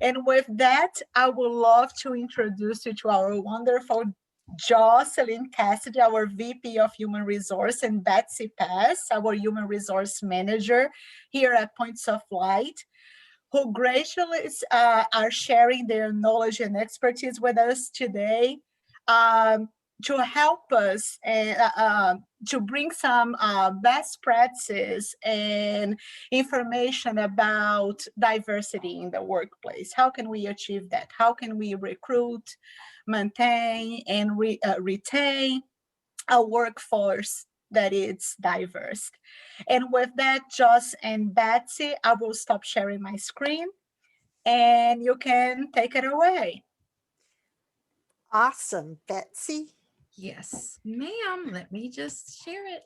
And with that, I would love to introduce you to our wonderful Jocelyn Cassidy, our VP of Human Resource, and Betsy Pass, our Human Resource Manager here at Points of Light, who graciously are sharing their knowledge and expertise with us today, um, to help us and to bring some best practices and information about diversity in the workplace. How can we achieve that? How can we recruit, maintain, and retain a workforce that is diverse? And with that, Joss and Betsy, I will stop sharing my screen and you can take it away. Awesome, Betsy. Yes, ma'am. Let me just share it.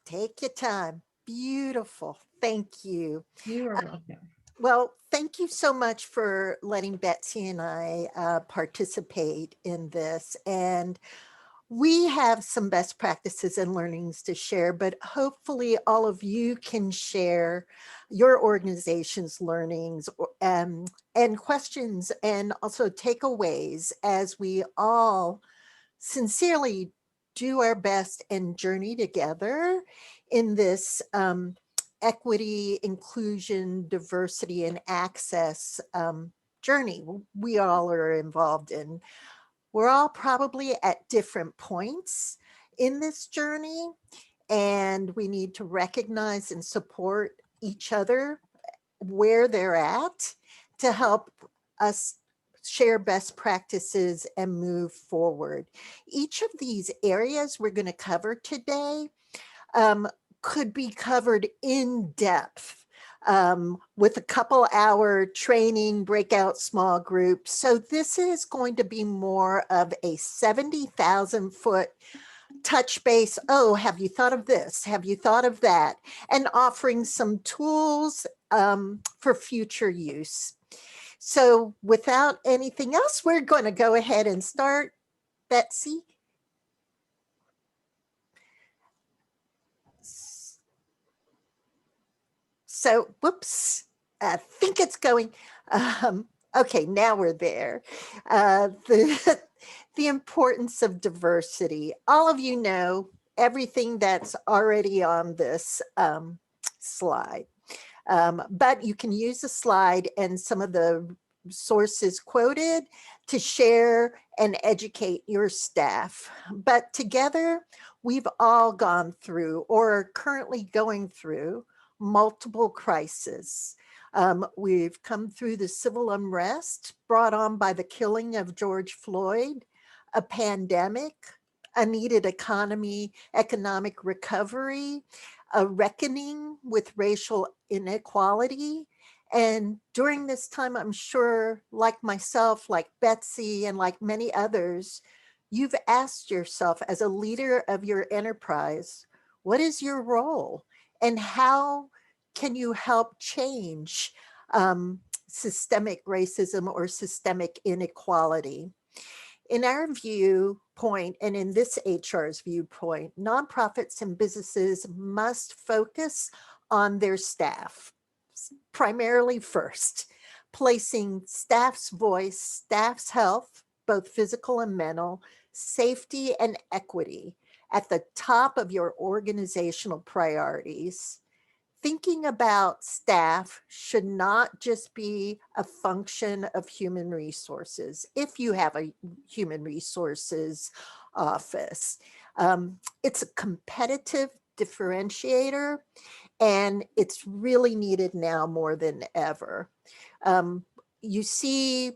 Take your time. Beautiful. Thank you. You are welcome. Well, thank you so much for letting Betsy and I participate in this. And we have some best practices and learnings to share, but hopefully all of you can share your organization's learnings and questions and also takeaways as we all sincerely do our best and journey together in this equity, inclusion, diversity, and access journey we all are involved in. We're all probably at different points in this journey, and we need to recognize and support each other where they're at to help us share best practices and move forward. Each of these areas we're going to cover today um, could be covered in depth with a couple hour training, breakout small groups. So this is going to be more of a 70,000 foot touch base. Oh, have you thought of this? Have you thought of that? And offering some tools for future use. So without anything else, we're going to go ahead and start. Betsy? So, whoops, I think it's going. Okay, now we're there. The importance of diversity. All of you know everything that's already on this slide. But you can use the slide and some of the sources quoted to share and educate your staff. But together, we've all gone through or are currently going through multiple crises. We've come through the civil unrest brought on by the killing of George Floyd, a pandemic, a needed economic recovery, a reckoning with racial inequality. And during this time, I'm sure, like myself, like Betsy, and like many others, you've asked yourself as a leader of your enterprise, what is your role? And how can you help change systemic racism or systemic inequality? In our viewpoint, and in this HR's viewpoint, nonprofits and businesses must focus on their staff, primarily first, placing staff's voice, staff's health, both physical and mental, safety and equity at the top of your organizational priorities. Thinking about staff should not just be a function of human resources. If you have a human resources office, it's a competitive differentiator, and it's really needed now more than ever. You see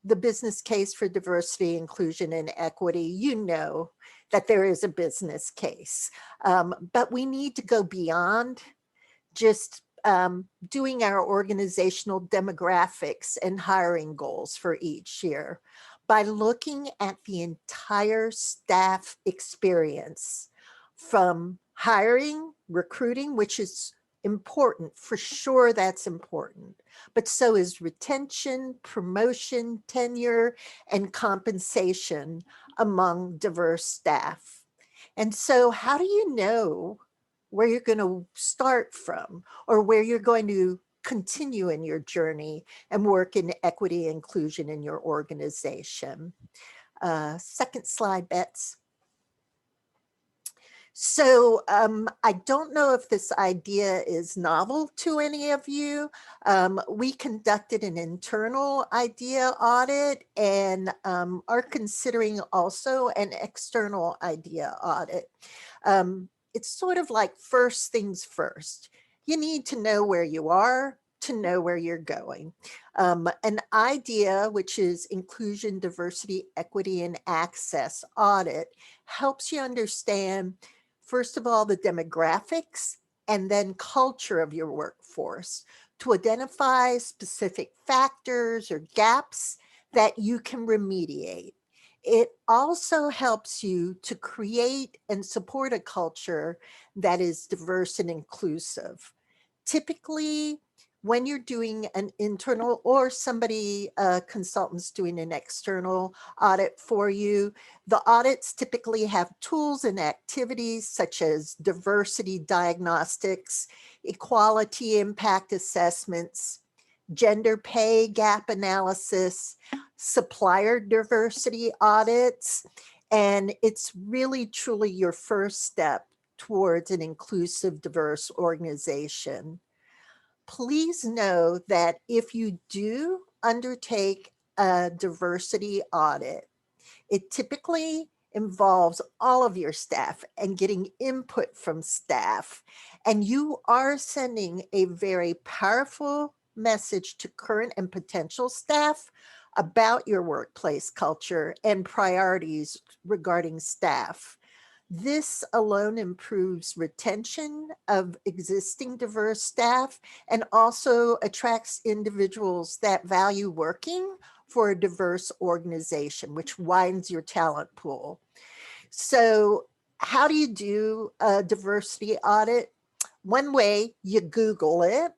the business case for diversity, inclusion, and equity. You know that there is a business case, but we need to go beyond just doing our organizational demographics and hiring goals for each year by looking at the entire staff experience, from hiring, recruiting, which is important, for sure that's important, but so is retention, promotion, tenure, and compensation among diverse staff. And so how do you know where you're going to start from or where you're going to continue in your journey and work in equity and inclusion in your organization. Second slide, Bets. So I don't know if this idea is novel to any of you. We conducted an internal idea audit and are considering also an external idea audit. It's sort of like first things first. You need to know where you are to know where you're going. An idea, which is inclusion, diversity, equity, and access audit, helps you understand, first of all, the demographics and then culture of your workforce to identify specific factors or gaps that you can remediate. It also helps you to create and support a culture that is diverse and inclusive. Typically, when you're doing an internal or somebody, consultants doing an external audit for you, the audits typically have tools and activities such as diversity diagnostics, equality impact assessments, gender pay gap analysis, supplier diversity audits, and it's really truly your first step towards an inclusive, diverse organization. Please know that if you do undertake a diversity audit, it typically involves all of your staff and getting input from staff. And you are sending a very powerful message to current and potential staff about your workplace culture and priorities regarding staff. This alone improves retention of existing diverse staff and also attracts individuals that value working for a diverse organization, which widens your talent pool. So how do you do a diversity audit? One way, you Google it.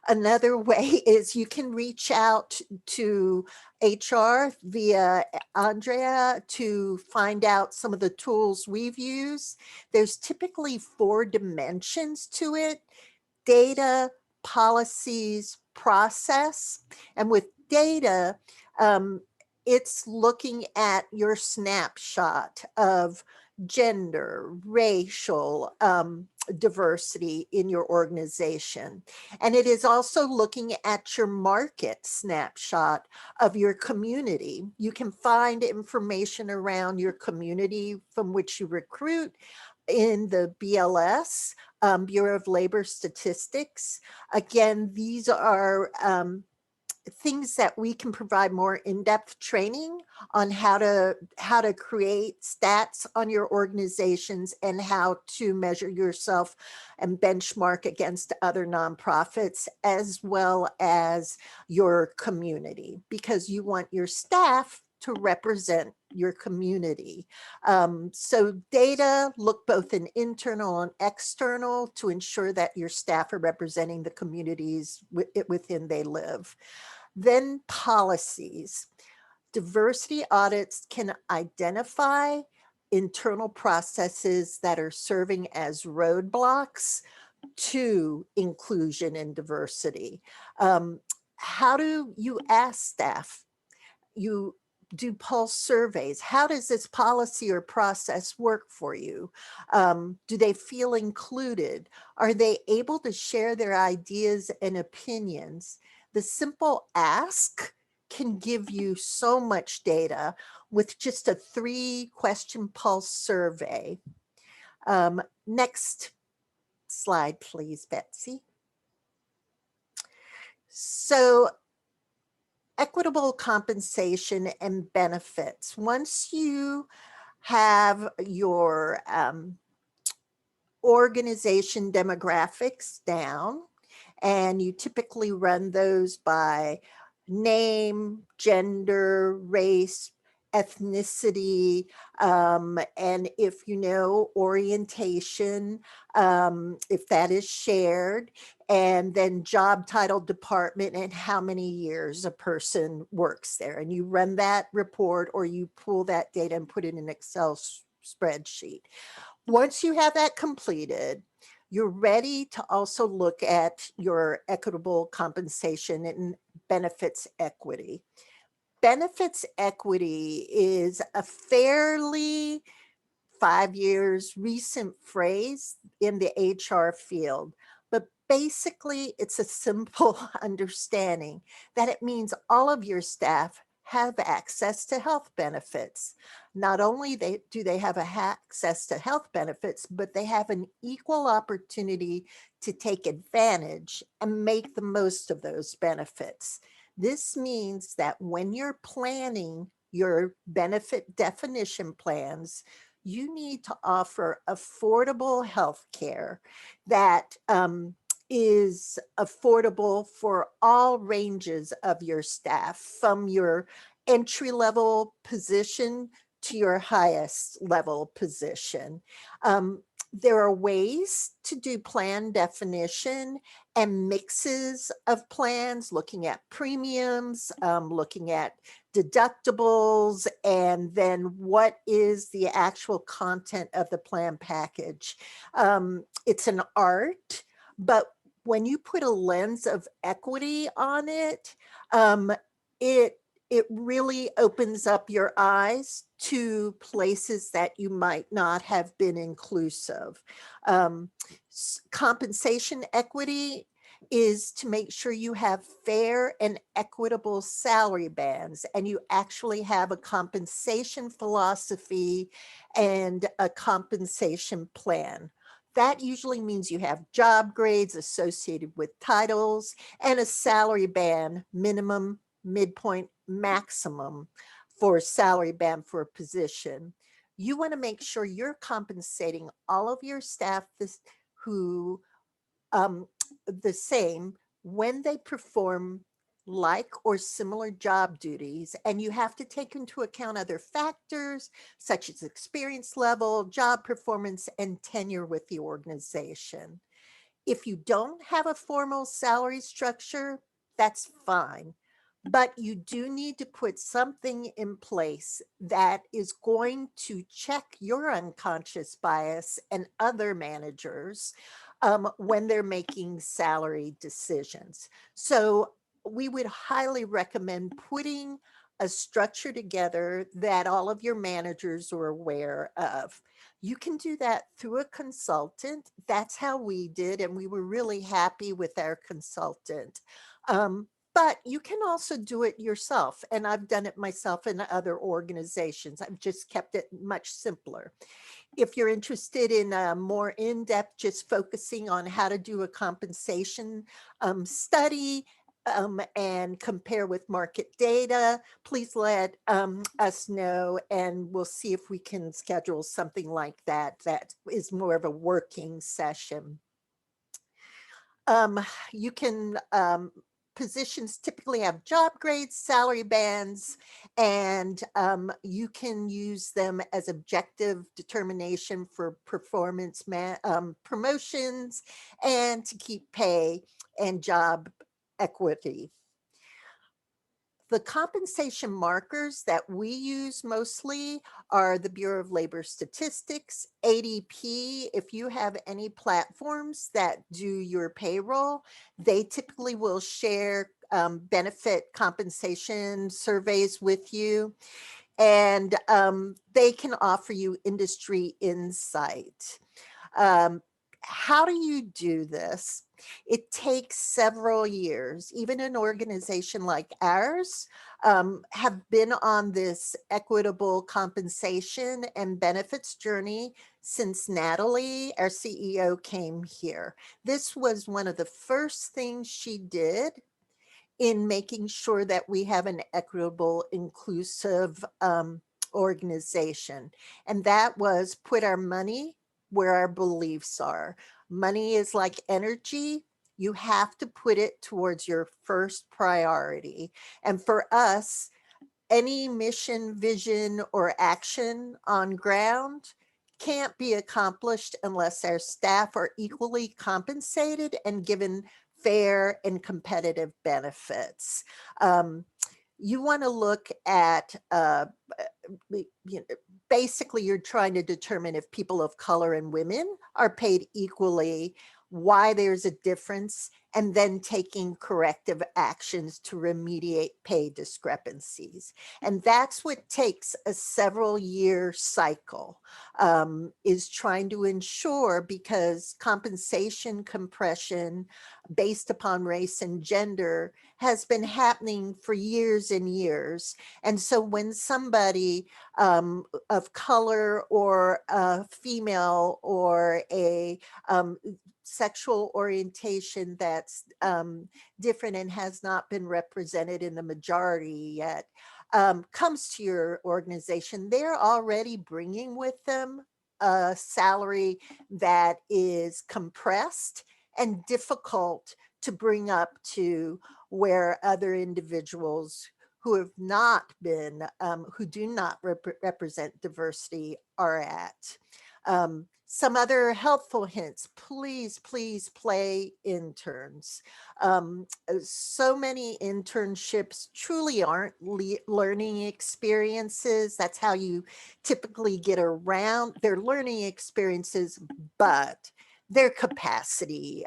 Another way is you can reach out to HR via Andrea to find out some of the tools we've used. There's typically 4 dimensions to it: data, policies, process. And with data, it's looking at your snapshot of gender, racial diversity in your organization. And it is also looking at your market snapshot of your community. You can find information around your community from which you recruit in the BLS, Bureau of Labor Statistics. Again, these are things that we can provide more in-depth training on how to create stats on your organizations and how to measure yourself and benchmark against other nonprofits as well as your community, because you want your staff to represent your community. So data, look both in internal and external to ensure that your staff are representing the communities within they live. Then policies. Diversity audits can identify internal processes that are serving as roadblocks to inclusion and diversity. How do you ask staff? You do pulse surveys. How does this policy or process work for you? Do they feel included? Are they able to share their ideas and opinions? The simple ask can give you so much data with just a 3-question pulse survey. Next slide, please, Betsy. So equitable compensation and benefits. Once you have your organization demographics down, and you typically run those by name, gender, race, ethnicity, and if you know, orientation, if that is shared, and then job title, department, and how many years a person works there. And you run that report or you pull that data and put it in an Excel spreadsheet. Once you have that completed, you're ready to also look at your equitable compensation and benefits equity. Benefits equity is a fairly 5 years recent phrase in the HR field, but basically it's a simple understanding that it means all of your staff have access to health benefits. Not only do they have access to health benefits, but they have an equal opportunity to take advantage and make the most of those benefits. This means that when you're planning your benefit definition plans, you need to offer affordable health care that is affordable for all ranges of your staff, from your entry level position to your highest level position. There are ways to do plan definition and mixes of plans, looking at premiums, looking at deductibles, and then what is the actual content of the plan package. It's an art, but when you put a lens of equity on it, it it really opens up your eyes to places that you might not have been inclusive. Compensation equity is to make sure you have fair and equitable salary bands, and you actually have a compensation philosophy and a compensation plan. That usually means you have job grades associated with titles and a salary band, minimum, midpoint, maximum for salary band for a position. You want to make sure you're compensating all of your staff who the same when they perform like or similar job duties, and you have to take into account other factors such as experience level, job performance, and tenure with the organization. If you don't have a formal salary structure, that's fine. But you do need to put something in place that is going to check your unconscious bias and other managers when they're making salary decisions. So we would highly recommend putting a structure together that all of your managers are aware of. You can do that through a consultant. That's how we did, and we were really happy with our consultant. But you can also do it yourself, and I've done it myself in other organizations. I've just kept it much simpler. If you're interested in more in-depth, just focusing on how to do a compensation study and compare with market data, please let us know, and we'll see if we can schedule something like that that is more of a working session. You can positions typically have job grades, salary bands, and you can use them as objective determination for performance promotions and to keep pay and job equity. The compensation markers that we use mostly are the Bureau of Labor Statistics, ADP. If you have any platforms that do your payroll, they typically will share benefit compensation surveys with you, and they can offer you industry insight. How do you do this? It takes several years. Even an organization like ours have been on this equitable compensation and benefits journey since Natalie, our CEO, came here. This was one of the first things she did in making sure that we have an equitable, inclusive organization. And that was put our money where our beliefs are. Money is like energy. You have to put it towards your first priority. And for us, any mission, vision, or action on ground can't be accomplished unless our staff are equally compensated and given fair and competitive benefits. You want to look at basically you're trying to determine if people of color and women are paid equally, why there's a difference, and then taking corrective actions to remediate pay discrepancies. And that's what takes a several year cycle, is trying to ensure, because compensation compression based upon race and gender has been happening for years and years. And so when somebody of color or a female or a sexual orientation that's different and has not been represented in the majority yet comes to your organization, they're already bringing with them a salary that is compressed and difficult to bring up to where other individuals who have not been, who do not represent diversity are at. Some other helpful hints: please, please play interns. So many internships truly aren't learning experiences. That's how you typically get around their learning experiences, but they're capacity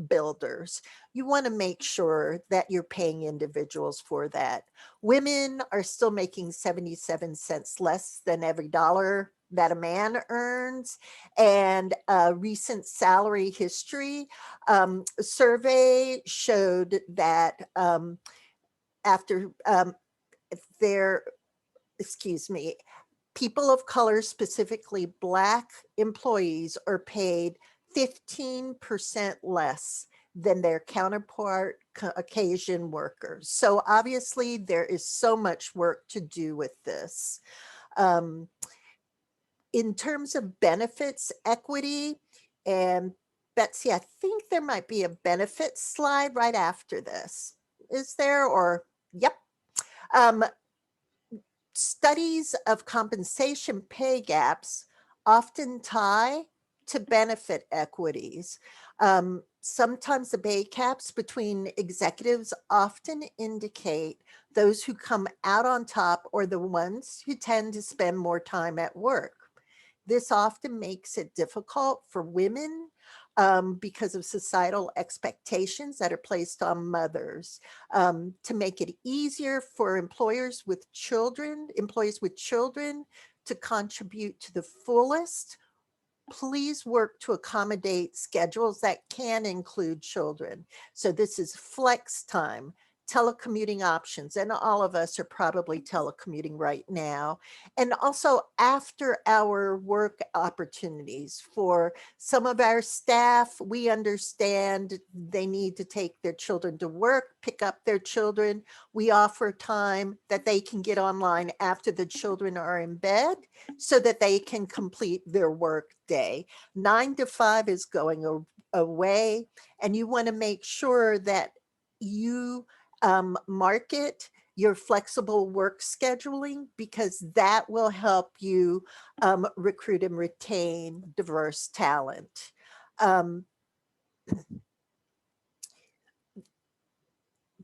builders. You want to make sure that you're paying individuals for that. Women are still making 77 cents less than every dollar that a man earns. And a recent salary history survey showed that after their, excuse me, people of color, specifically Black employees, are paid 15% less than their counterpart Caucasian workers. So obviously there is so much work to do with this. In terms of benefits equity, and Betsy, I think there might be a benefits slide right after this. Is there? Or, yep. Studies of compensation pay gaps often tie to benefit equities. Sometimes the pay gaps between executives often indicate those who come out on top or the ones who tend to spend more time at work. This often makes it difficult for women because of societal expectations that are placed on mothers. To make it easier for employees with children to contribute to the fullest, please work to accommodate schedules that can include children. So this is flex time, telecommuting options, and all of us are probably telecommuting right now. And also after hour work opportunities for some of our staff. We understand they need to take their children to work, pick up their children. We offer time that they can get online after the children are in bed so that they can complete their work day. 9 to 5 is going away, and you want to make sure that you market your flexible work scheduling, because that will help you recruit and retain diverse talent. The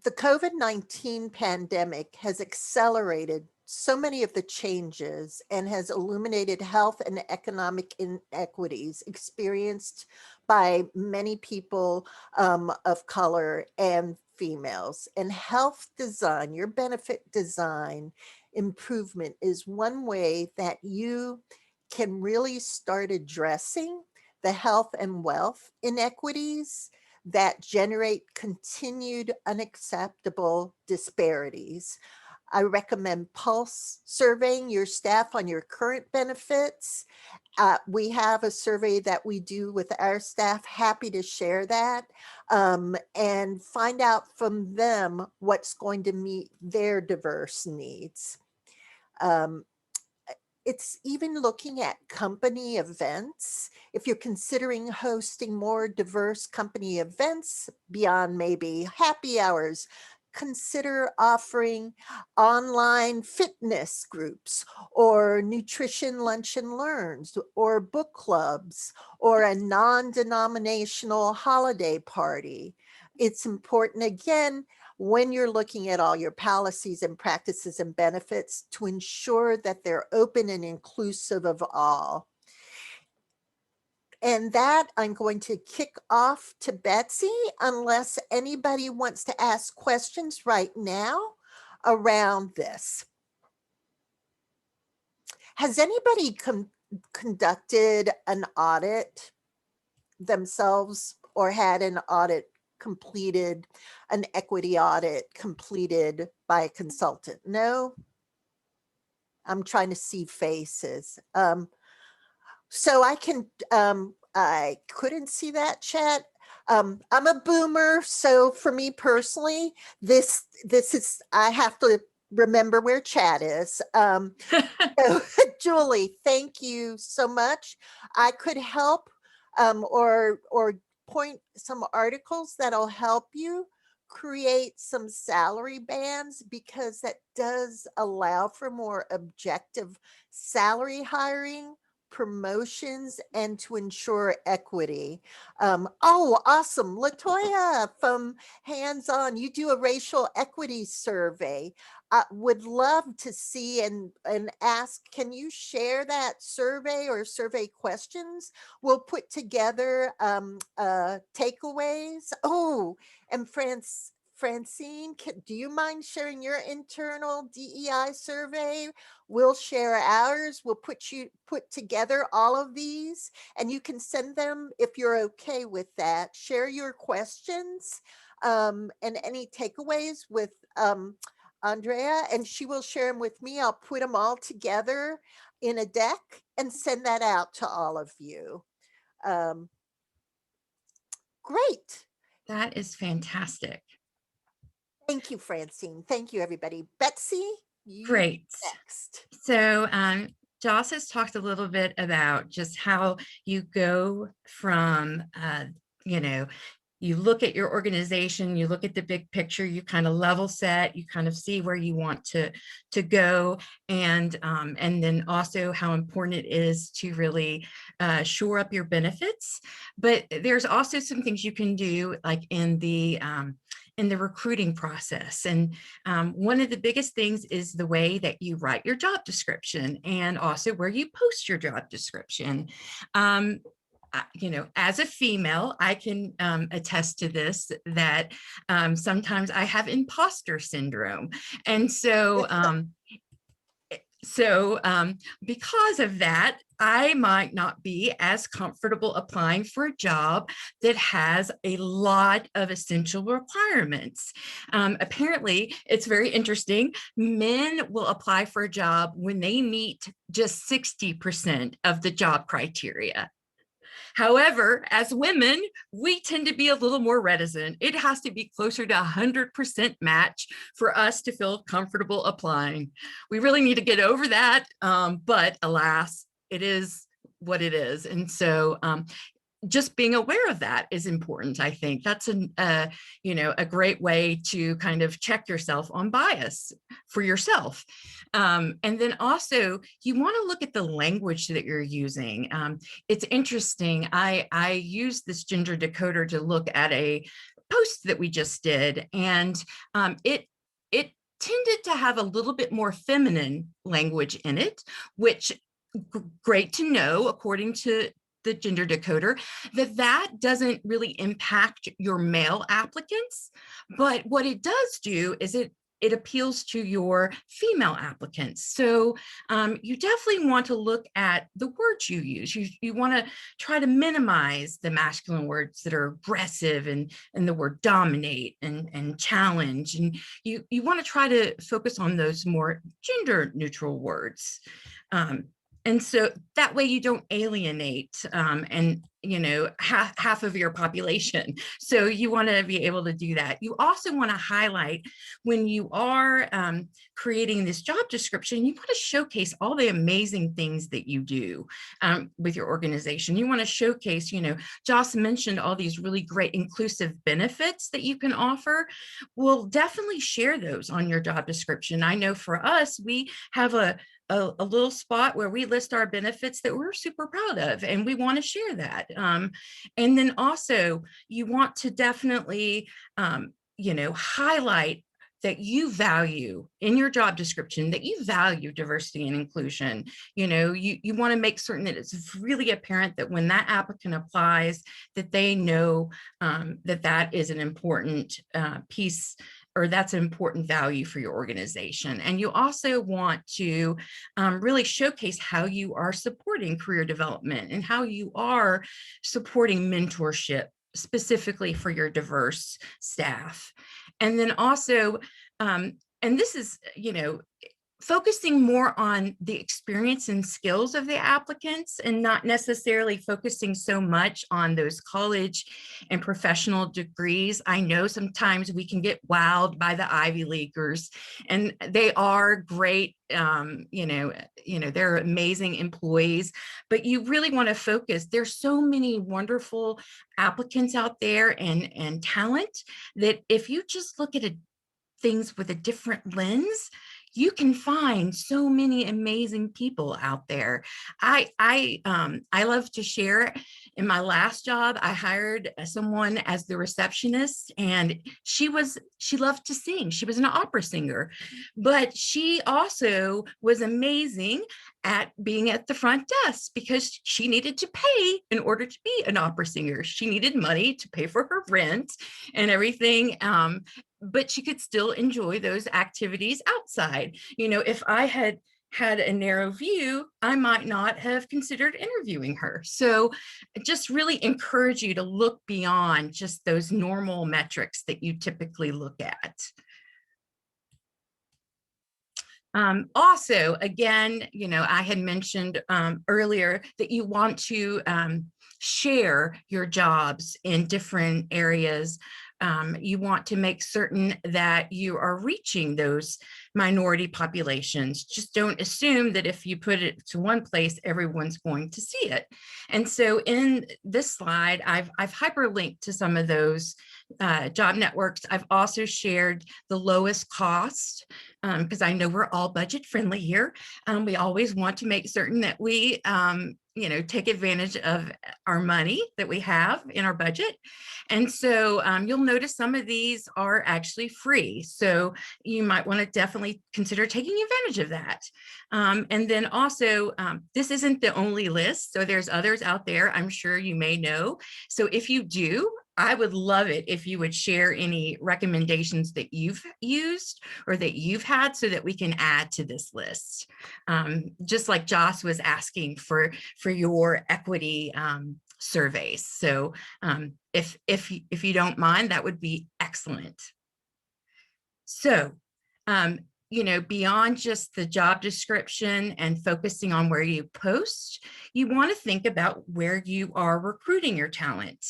COVID-19 pandemic has accelerated so many of the changes and has illuminated health and economic inequities experienced by many people of color and females. And health design, your benefit design improvement, is one way that you can really start addressing the health and wealth inequities that generate continued unacceptable disparities. I recommend pulse surveying your staff on your current benefits. We have a survey that we do with our staff, happy to share that, and find out from them what's going to meet their diverse needs. It's even looking at company events. If you're considering hosting more diverse company events beyond maybe happy hours, consider offering online fitness groups or nutrition lunch and learns or book clubs or a non-denominational holiday party. It's important, again, when you're looking at all your policies and practices and benefits to ensure that they're open and inclusive of all. And that I'm going to kick off to Betsy, unless anybody wants to ask questions right now around this. Has anybody conducted an audit themselves or had an audit completed, an equity audit completed by a consultant? No? I'm trying to see faces. So I couldn't see that chat. I'm a boomer, so for me personally, this is, I have to remember where chat is. So, Julie, thank you so much. I could help or point some articles that'll help you create some salary bands, because that does allow for more objective salary hiring, promotions, and to ensure equity. Oh, awesome. Latoya from Hands On, you do a racial equity survey. Would love to see and ask, can you share that survey or survey questions? We'll put together takeaways. Oh, and Francine, do you mind sharing your internal DEI survey? We'll share ours. We'll put together all of these, and you can send them if you're okay with that. Share your questions and any takeaways with Andrea, and she will share them with me. I'll put them all together in a deck and send that out to all of you. Great. That is fantastic. Thank you, Francine. Thank you, everybody. Betsy, you Great. next. So Joss has talked a little bit about just how you go from, you look at your organization, you look at the big picture, you kind of level set, you kind of see where you want to go, and then also how important it is to really shore up your benefits. But there's also some things you can do, like in the recruiting process. And one of the biggest things is the way that you write your job description, and also where you post your job description. As a female, I can attest to this, that sometimes I have imposter syndrome. And so, because of that, I might not be as comfortable applying for a job that has a lot of essential requirements. Apparently, it's very interesting. Men will apply for a job when they meet just 60% of the job criteria. However, as women, we tend to be a little more reticent. It has to be closer to 100% match for us to feel comfortable applying. We really need to get over that, but alas, it is what it is. And so just being aware of that is important. I think that's a great way to kind of check yourself on bias for yourself. And then also you want to look at the language that you're using. It's interesting. I use this gender decoder to look at a post that we just did, and it tended to have a little bit more feminine language in it, which great to know, according to the gender decoder, that doesn't really impact your male applicants. But what it does do is it appeals to your female applicants. So you definitely want to look at the words you use. You want to try to minimize the masculine words that are aggressive, and the word dominate and challenge. And you want to try to focus on those more gender neutral words. And so that way you don't alienate half of your population. So you want to be able to do that. You also want to highlight, when you are creating this job description, you want to showcase all the amazing things that you do with your organization. You want to showcase, Joss mentioned all these really great inclusive benefits that you can offer. We'll definitely share those on your job description. I know for us, we have a little spot where we list our benefits that we're super proud of, and we want to share that. And then also you want to definitely highlight that you value in your job description, that you value diversity and inclusion. You want to make certain that it's really apparent that when that applicant applies, that they know that is an important piece, or that's an important value for your organization. And you also want to really showcase how you are supporting career development and how you are supporting mentorship specifically for your diverse staff. And then also, and this is, focusing more on the experience and skills of the applicants and not necessarily focusing so much on those college and professional degrees. I know sometimes we can get wowed by the Ivy Leaguers, and they are great. They're amazing employees, but you really want to focus. There's so many wonderful applicants out there and talent that if you just look at things with a different lens, you can find so many amazing people out there. I love to share. In my last job, I hired someone as the receptionist, and she loved to sing. She was an opera singer, but she also was amazing at being at the front desk because she needed to pay in order to be an opera singer. She needed money to pay for her rent and everything. But she could still enjoy those activities outside. If I had a narrow view, I might not have considered interviewing her. So just really encourage you to look beyond just those normal metrics that you typically look at. Also, again, I had mentioned earlier that you want to share your jobs in different areas. You want to make certain that you are reaching those minority populations. Just don't assume that if you put it to one place, everyone's going to see it. And so in this slide, I've hyperlinked to some of those job networks. I've also shared the lowest cost because I know we're all budget friendly here. We always want to make certain that we take advantage of our money that we have in our budget. And so you'll notice some of these are actually free. So you might want to definitely consider taking advantage of that. And then also, this isn't the only list. So there's others out there I'm sure you may know. So if you do, I would love it if you would share any recommendations that you've used or that you've had so that we can add to this list. Just like Joss was asking for your equity surveys. So if you don't mind, that would be excellent. So, beyond just the job description and focusing on where you post, you want to think about where you are recruiting your talent.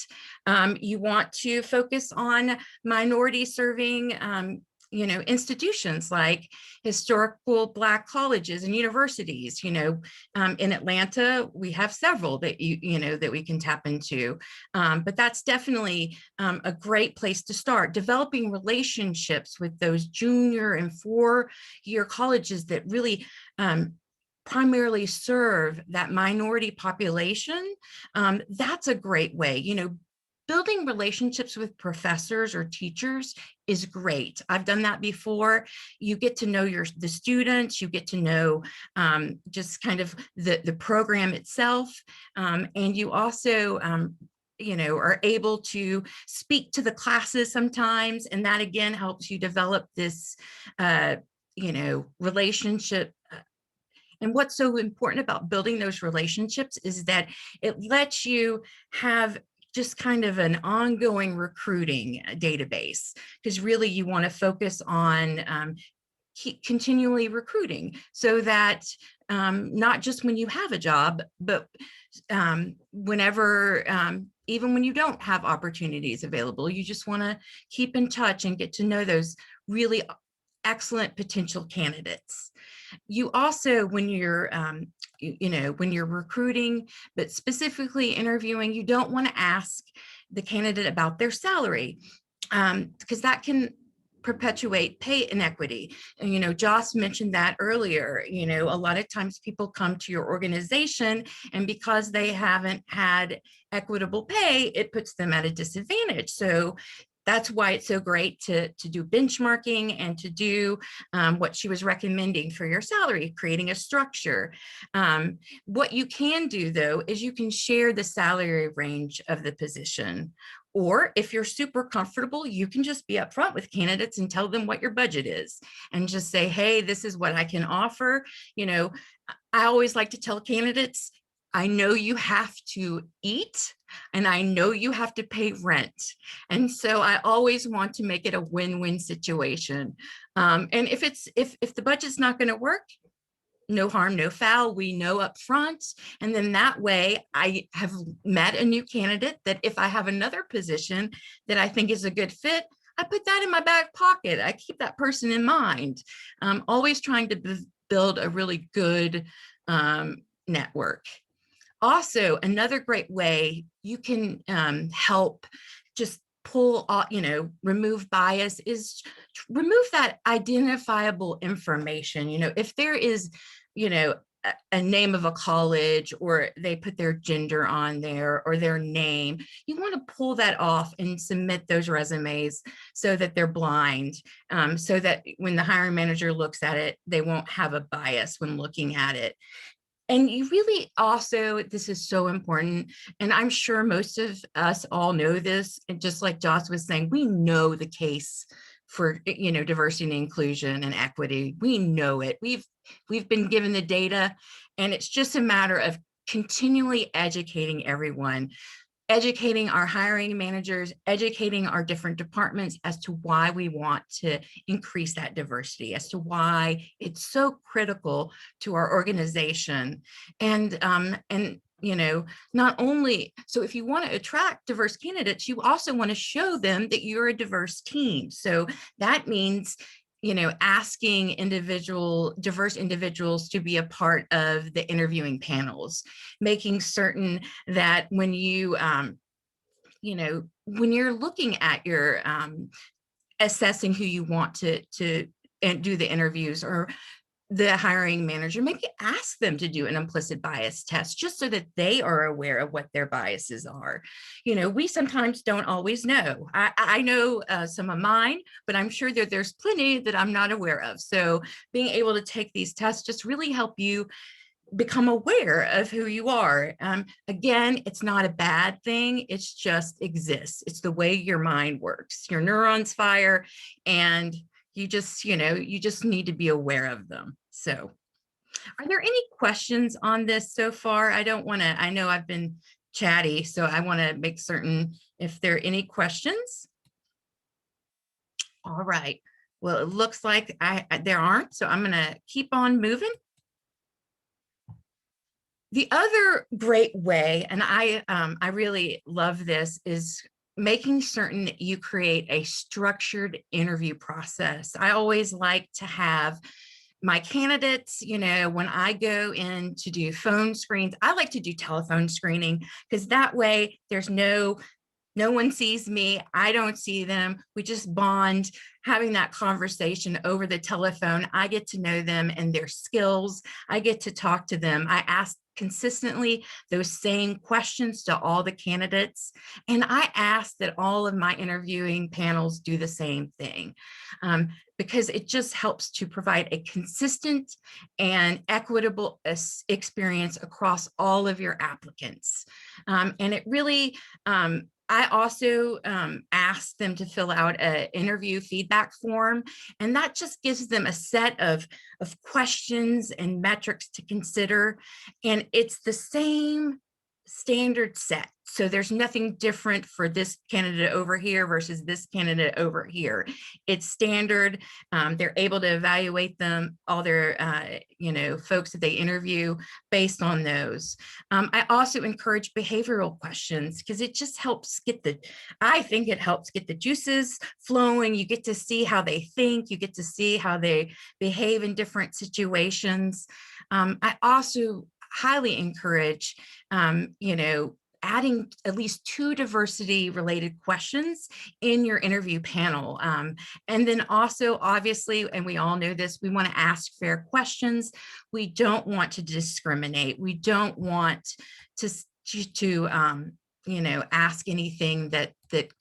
You want to focus on minority serving institutions like historical Black colleges and universities. In Atlanta, we have several that that we can tap into. But that's definitely a great place to start, developing relationships with those junior and four-year colleges that really primarily serve that minority population. That's a great way. Building relationships with professors or teachers is great. I've done that before. You get to know the students, you get to know just kind of the program itself. And you also are able to speak to the classes sometimes. And that again helps you develop this, relationship. And what's so important about building those relationships is that it lets you have just kind of an ongoing recruiting database, because really you want to focus on continually recruiting so that not just when you have a job, but whenever, even when you don't have opportunities available, you just want to keep in touch and get to know those really excellent potential candidates. You also, when you're when you're recruiting, but specifically interviewing, you don't want to ask the candidate about their salary, because that can perpetuate pay inequity. And, Joss mentioned that earlier. A lot of times people come to your organization, and because they haven't had equitable pay, it puts them at a disadvantage. So that's why it's so great to do benchmarking and to do what she was recommending for your salary, creating a structure. What you can do though, is you can share the salary range of the position. Or if you're super comfortable, you can just be upfront with candidates and tell them what your budget is and just say, hey, this is what I can offer. You know, I always like to tell candidates, I know you have to eat and I know you have to pay rent. And so I always want to make it a win-win situation. And if the budget's not going to work, no harm, no foul. We know up front. And then that way I have met a new candidate that if I have another position that I think is a good fit, I put that in my back pocket. I keep that person in mind. Always trying to build a really good network. Also, another great way you can help just pull, remove bias is remove that identifiable information. If there is, a name of a college or they put their gender on there or their name, you want to pull that off and submit those resumes so that they're blind, so that when the hiring manager looks at it, they won't have a bias when looking at it. And you really also, this is so important, and I'm sure most of us all know this, and just like Joss was saying, we know the case for, diversity and inclusion and equity. We know it. We've been given the data, and it's just a matter of continually educating everyone, educating our hiring managers, educating our different departments as to why we want to increase that diversity, as to why it's so critical to our organization. And not only, so if you want to attract diverse candidates, you also want to show them that you're a diverse team. So that means asking diverse individuals to be a part of the interviewing panels, making certain that when when you're looking at your assessing who you want to do the interviews, or the hiring manager, maybe ask them to do an implicit bias test just so that they are aware of what their biases are. We sometimes don't always know. I know some of mine, but I'm sure that there's plenty that I'm not aware of. So being able to take these tests just really help you become aware of who you are. Again, it's not a bad thing. It's just exists. It's the way your mind works. Your neurons fire, and you just need to be aware of them. So are there any questions on this so far? I know I've been chatty, so I want to make certain if there are any questions. All right. Well, it looks like there aren't, so I'm going to keep on moving. The other great way, and I really love this, is making certain you create a structured interview process. I always like to have my candidates, when I go in to do phone screens, I like to do telephone screening, because that way there's no one sees me, I don't see them. We just bond, having that conversation over the telephone. I get to know them and their skills. I get to talk to them. I ask consistently those same questions to all the candidates. And I ask that all of my interviewing panels do the same thing, because it just helps to provide a consistent and equitable experience across all of your applicants. And it really, I also ask them to fill out an interview feedback form, and that just gives them a set of questions and metrics to consider. And it's the same standard set. So there's nothing different for this candidate over here versus this candidate over here. It's standard. They're able to evaluate them, all their, folks that they interview based on those. I also encourage behavioral questions, because it just helps I think it helps get the juices flowing. You get to see how they think. You get to see how they behave in different situations. I also highly encourage, adding at least 2 diversity related questions in your interview panel. And then also, obviously, and we all know this, we want to ask fair questions. We don't want to discriminate. We don't want to ask anything that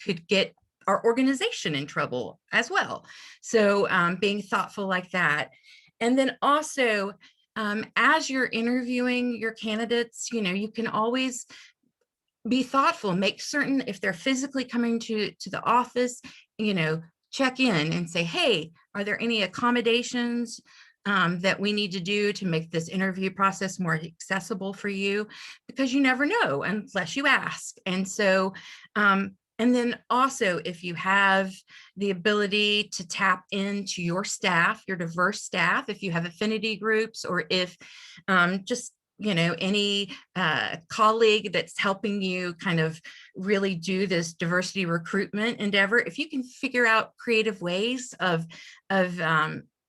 could get our organization in trouble as well. So being thoughtful like that. And then also, as you're interviewing your candidates, you can always be thoughtful, make certain if they're physically coming to the office, check in and say, hey, are there any accommodations that we need to do to make this interview process more accessible for you? Because you never know unless you ask. And so, and then also, if you have the ability to tap into your staff, your diverse staff, if you have affinity groups, or if just any colleague that's helping you kind of really do this diversity recruitment endeavor, if you can figure out creative ways of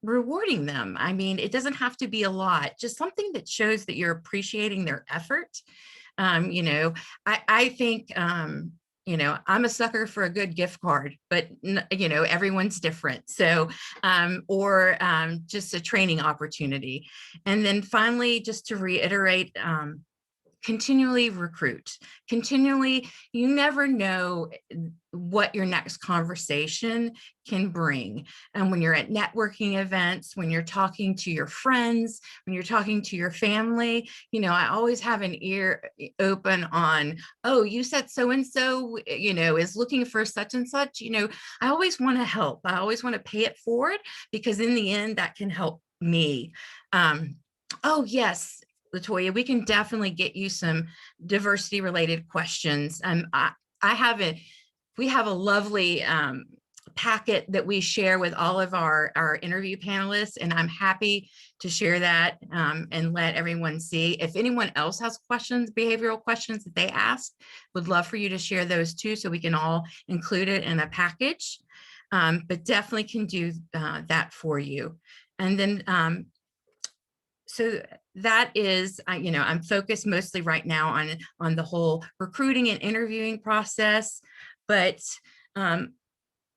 rewarding them. I mean, it doesn't have to be a lot, just something that shows that you're appreciating their effort. I think, I'm a sucker for a good gift card, but everyone's different. So, or just a training opportunity. And then finally, just to reiterate, continually recruit, continually. You never know what your next conversation can bring. And when you're at networking events, when you're talking to your friends, when you're talking to your family, I always have an ear open on, oh, you said so-and-so, is looking for such and such. I always want to help. I always want to pay it forward, because in the end, that can help me. Oh, yes. Latoya, we can definitely get you some diversity related questions. We have a lovely packet that we share with all of our interview panelists, and I'm happy to share that and let everyone see. If anyone else has questions, behavioral questions that they ask, would love for you to share those too, so we can all include it in a package, but definitely can do that for you. And then so that is, I'm focused mostly right now on the whole recruiting and interviewing process, but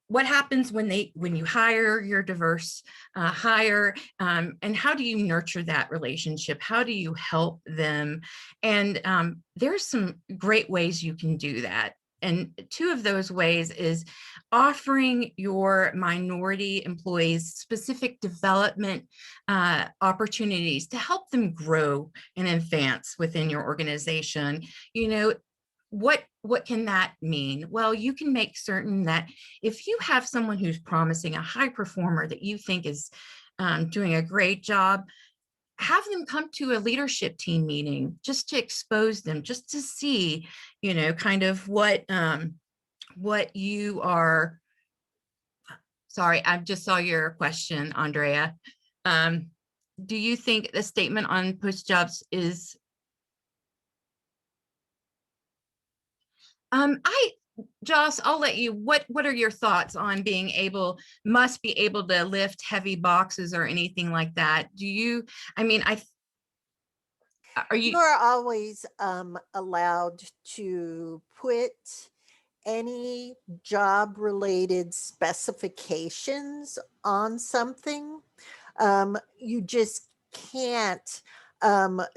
what happens when you hire your diverse hire, and how do you nurture that relationship? How do you help them? And there's some great ways you can do that. And two of those ways is offering your minority employees specific development opportunities to help them grow and advance within your organization. What can that mean? Well, you can make certain that if you have someone who's promising, a high performer that you think is doing a great job, have them come to a leadership team meeting just to expose them, just to see, kind of what you are. Sorry, I just saw your question, Andrea. Do you think the statement on post jobs is Joss, I'll let you, what are your thoughts on must be able to lift heavy boxes or anything like that? Are you? You're always allowed to put any job related specifications on something. You just can't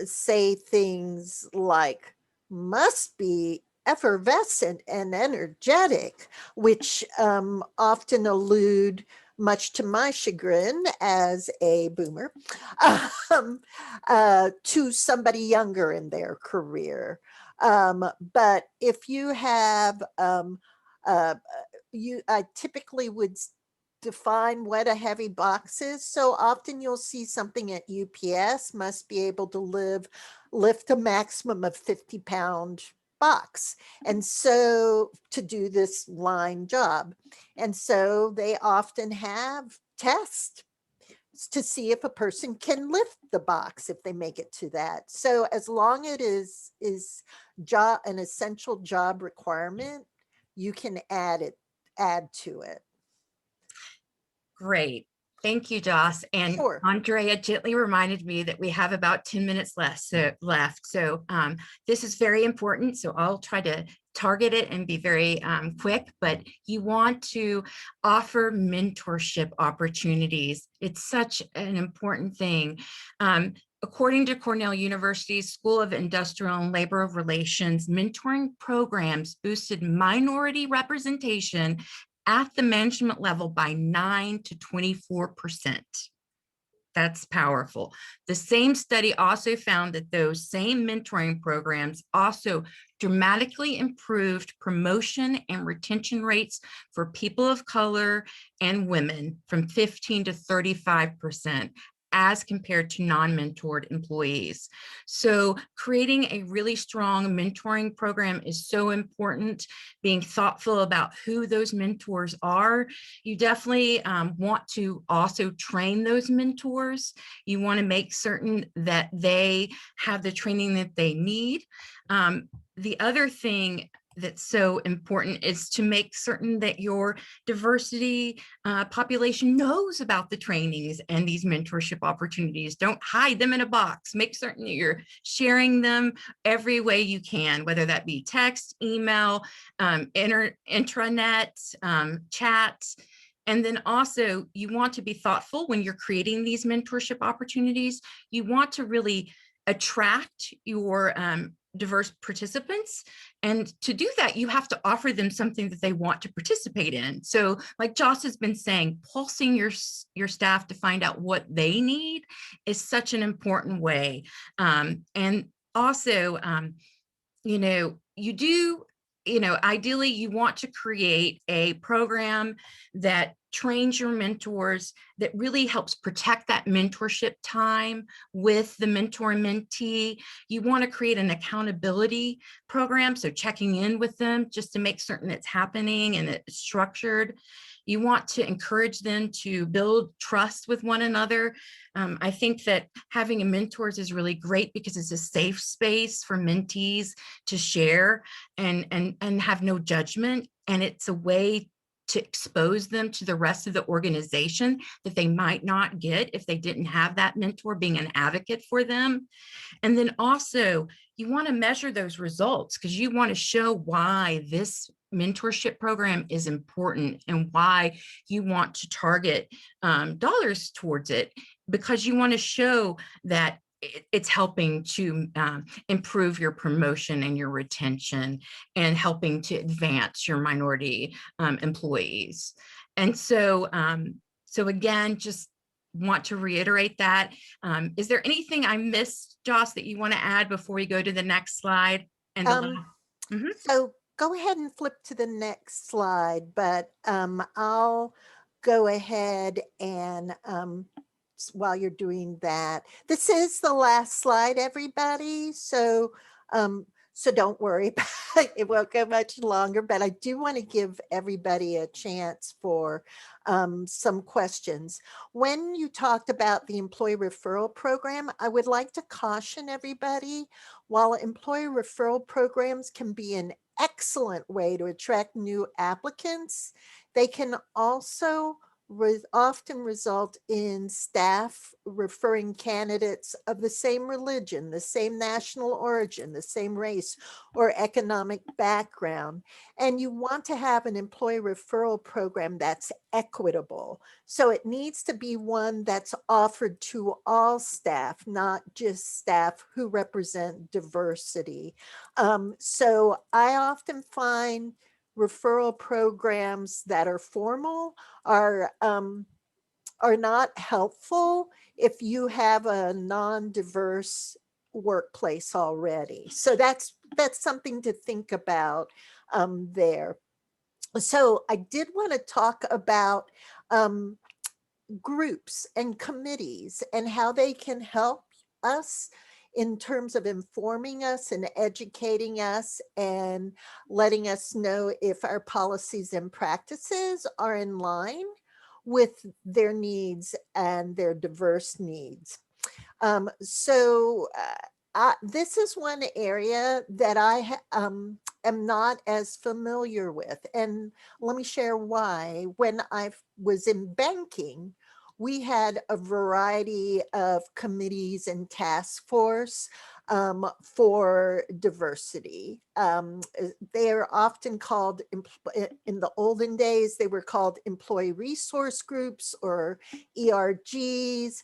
say things like must be effervescent and energetic, which often allude, much to my chagrin as a boomer, to somebody younger in their career. But if you have, I typically would define what a heavy box is. So often you'll see something at UPS must be able to lift a maximum of 50-pound box. And so to do this line job. And so they often have tests to see if a person can lift the box if they make it to that. So as long as it is an essential job requirement, you can add to it. Great. Thank you, Joss. And Sure. Andrea gently reminded me that we have about 10 minutes left. So this is very important. So I'll try to target it and be very quick, but you want to offer mentorship opportunities. It's such an important thing. According to Cornell University's School of Industrial and Labor Relations, mentoring programs boosted minority representation at the management level by 9 to 24%. That's powerful. The same study also found that those same mentoring programs also dramatically improved promotion and retention rates for people of color and women from 15 to 35%, as compared to non-mentored employees. So creating a really strong mentoring program is so important, being thoughtful about who those mentors are. You definitely want to also train those mentors. You want to make certain that they have the training that they need. The other thing that's so important is to make certain that your diversity population knows about the trainings and these mentorship opportunities. Don't hide them in a box. Make certain that you're sharing them every way you can, whether that be text, email, intranet, chat. And then also you want to be thoughtful when you're creating these mentorship opportunities. You want to really attract your diverse participants. And to do that, you have to offer them something that they want to participate in. So like Joss has been saying, pulsing your staff to find out what they need is such an important way. And also, ideally you want to create a program that trains your mentors, that really helps protect that mentorship time with the mentor mentee. You want to create an accountability program, so checking in with them just to make certain it's happening and it's structured. You want to encourage them to build trust with one another. I think that having a mentors is really great because it's a safe space for mentees to share and have no judgment. And it's a way to expose them to the rest of the organization that they might not get if they didn't have that mentor being an advocate for them. And then also you want to measure those results because you want to show why this mentorship program is important and why you want to target dollars towards it, because you want to show that it's helping to improve your promotion and your retention and helping to advance your minority employees. And so, so again, just want to reiterate that. Is there anything I missed, Joss, that you want to add before we go to the next slide? And So go ahead and flip to the next slide, but I'll go ahead and while you're doing that, this is the last slide, everybody. So don't worry about it. It won't go much longer, but I do want to give everybody a chance for some questions. When you talked about the employee referral program, I would like to caution everybody, while employee referral programs can be an excellent way to attract new applicants, they can also often result in staff referring candidates of the same religion, the same national origin, the same race or economic background. And you want to have an employee referral program that's equitable. So it needs to be one that's offered to all staff, not just staff who represent diversity. So I often find referral programs that are formal are not helpful if you have a non-diverse workplace already. So that's something to think about there. So I did want to talk about groups and committees and how they can help us in terms of informing us and educating us and letting us know if our policies and practices are in line with their needs and their diverse needs. This is one area that I am not as familiar with. And let me share why. When I was in banking, we had a variety of committees and task force for diversity. They are often called, in the olden days, they were called employee resource groups or ERGs.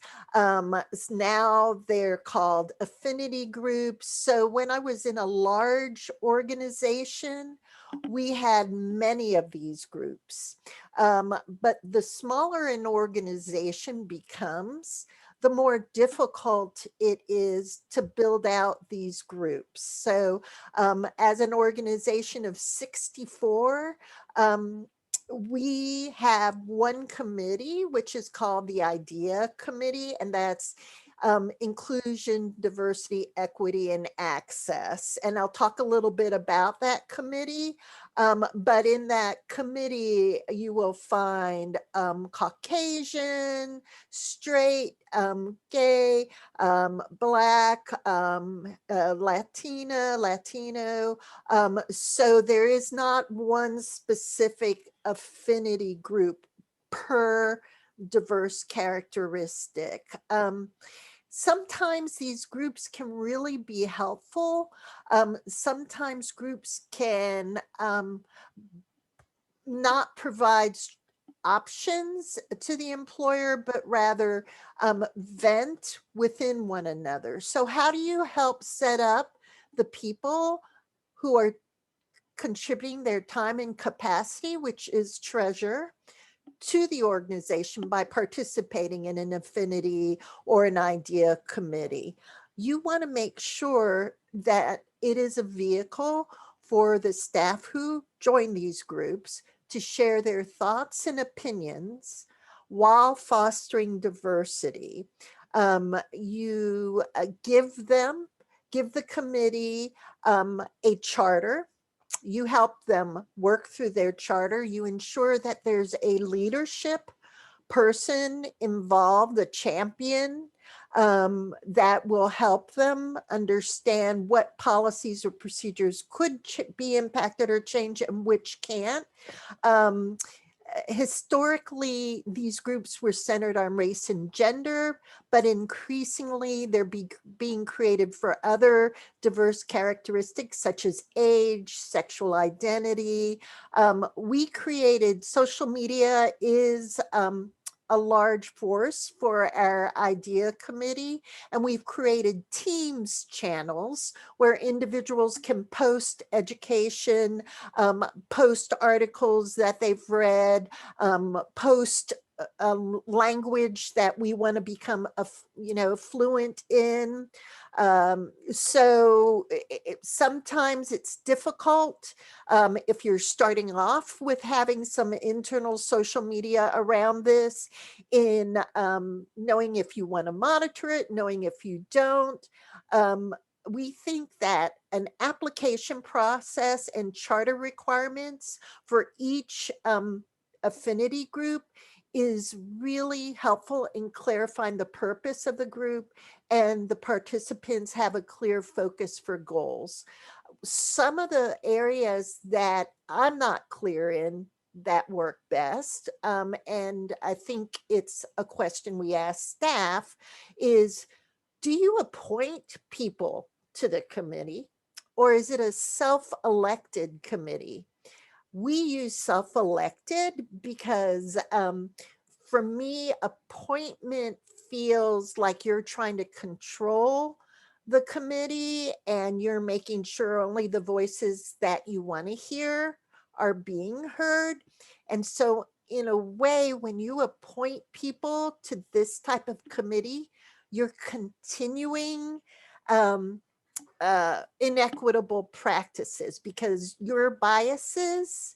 Now they're called affinity groups. So when I was in a large organization, we had many of these groups. But the smaller an organization becomes, the more difficult it is to build out these groups. So as an organization of 64, we have one committee, which is called the IDEA Committee, and that's inclusion, diversity, equity, and access. And I'll talk a little bit about that committee. But in that committee, you will find Caucasian, straight, gay, Black, Latina, Latino. So there is not one specific affinity group per diverse characteristic. Sometimes these groups can really be helpful. Sometimes groups can not provide options to the employer, but rather vent within one another. So how do you help set up the people who are contributing their time and capacity, which is treasure, to the organization by participating in an affinity or an idea committee? You want to make sure that it is a vehicle for the staff who join these groups to share their thoughts and opinions while fostering diversity. You give the committee a charter. You help them work through their charter. You ensure that there's a leadership person involved, a champion, that will help them understand what policies or procedures could be impacted or changed and which can't. Historically, these groups were centered on race and gender, but increasingly they're being created for other diverse characteristics such as age, sexual identity. We created, social media is a large force for our idea committee, and we've created Teams channels where individuals can post education, post articles that they've read, post language that we want to become, fluent in. So sometimes it's difficult if you're starting off with having some internal social media around this, in knowing if you want to monitor it, knowing if you don't. We think that an application process and charter requirements for each affinity group is really helpful in clarifying the purpose of the group, and the participants have a clear focus for goals. Some of the areas that I'm not clear in that work best, and I think it's a question we ask staff, is do you appoint people to the committee, or is it a self-elected committee? We use self-elected because for me, appointment feels like you're trying to control the committee and you're making sure only the voices that you want to hear are being heard. And so in a way, when you appoint people to this type of committee, you're continuing inequitable practices because your biases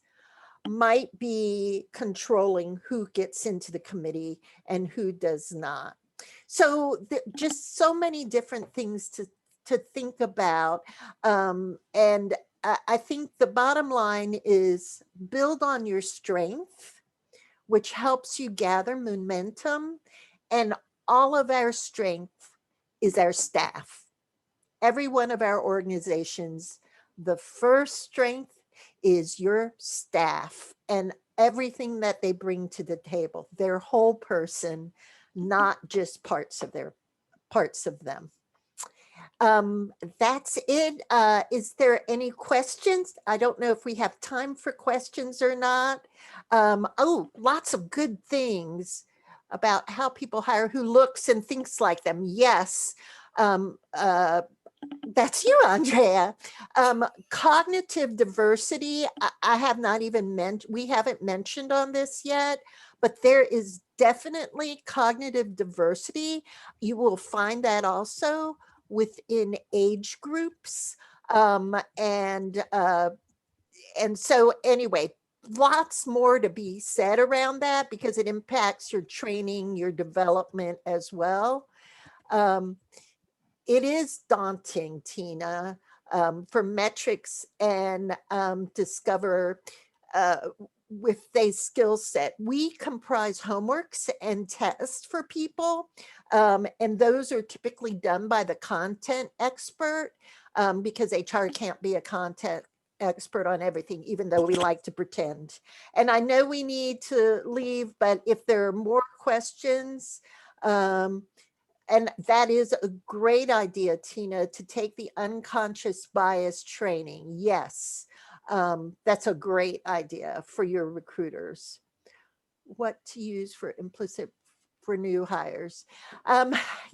might be controlling who gets into the committee and who does not. So just so many different things to think about. And I think the bottom line is build on your strength, which helps you gather momentum. And all of our strength is our staff. Every one of our organizations, the first strength is your staff and everything that they bring to the table, their whole person, not just parts of them. That's it. Is there any questions? I don't know if we have time for questions or not. Oh, lots of good things about how people hire, who looks and thinks like them. Yes. Um, uh, that's you, Andrea. Cognitive diversity, I have not even we haven't mentioned on this yet, but there is definitely cognitive diversity. You will find that also within age groups. And so anyway, lots more to be said around that because it impacts your training, your development as well. It is daunting, Tina, for metrics and discover with a skill set. We comprise homeworks and tests for people, and those are typically done by the content expert because HR can't be a content expert on everything, even though we like to pretend. And I know we need to leave, but if there are more questions, and that is a great idea, Tina, to take the unconscious bias training. Yes, that's a great idea for your recruiters. What to use for implicit for new hires.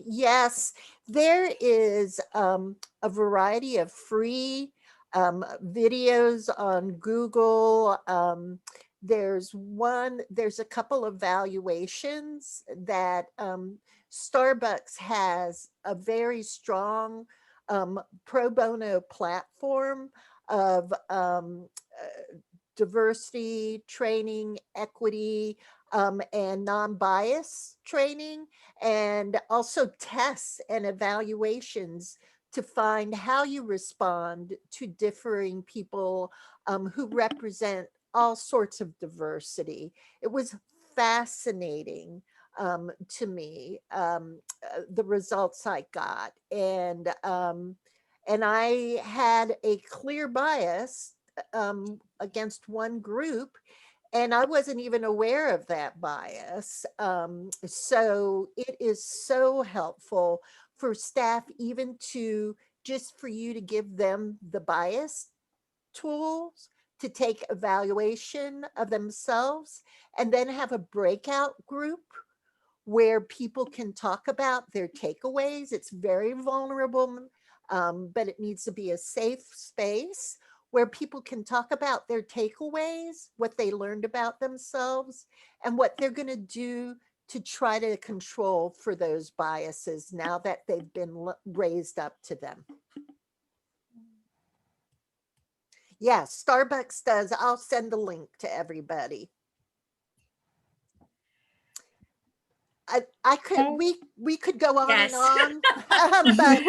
Yes, there is a variety of free videos on Google. There's a couple of valuations that Starbucks has a very strong pro bono platform of diversity training, equity, and non-bias training, and also tests and evaluations to find how you respond to differing people who represent all sorts of diversity. It was fascinating to me, the results I got. And I had a clear bias against one group, and I wasn't even aware of that bias. So it is so helpful for staff, even to just for you to give them the bias tools to take evaluation of themselves, and then have a breakout group where people can talk about their takeaways. It's very vulnerable, but it needs to be a safe space where people can talk about their takeaways, what they learned about themselves, and what they're going to do to try to control for those biases now that they've been raised up to them. Yeah, Starbucks does. I'll send the link to everybody. I could we could go on and Yes. on, but